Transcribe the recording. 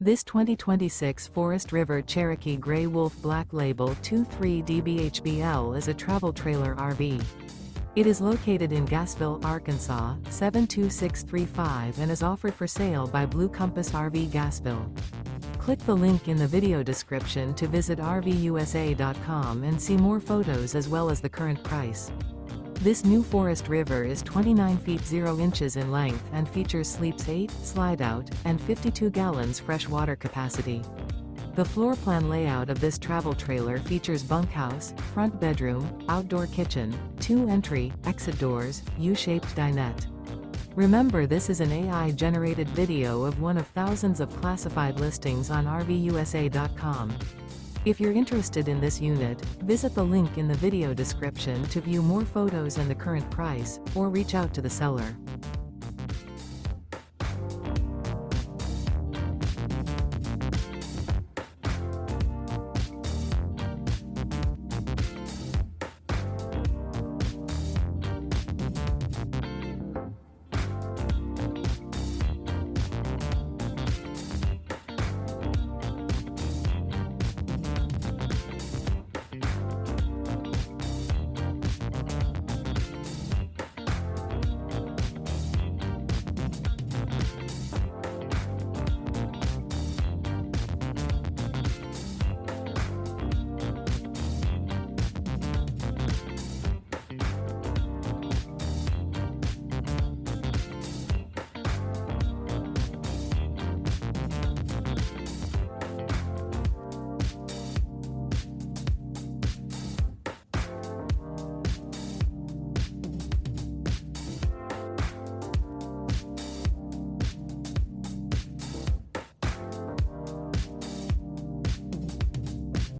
This 2026 Forest River Cherokee Grey Wolf Black Label 23DBHBL is a travel trailer RV. It is located in Gassville, Arkansas, 72635 and is offered for sale by Blue Compass RV Gassville. Click the link in the video description to visit RVUSA.com and see more photos as well as the current price. This new Forest River is 29 feet 0 inches in length and features sleeps 8, slide-out, and 52 gallons fresh water capacity. The floor plan layout of this travel trailer features bunkhouse, front bedroom, outdoor kitchen, 2 entry, exit doors, U-shaped dinette. Remember, this is an AI-generated video of one of thousands of classified listings on RVUSA.com. If you're interested in this unit, visit the link in the video description to view more photos and the current price, or reach out to the seller.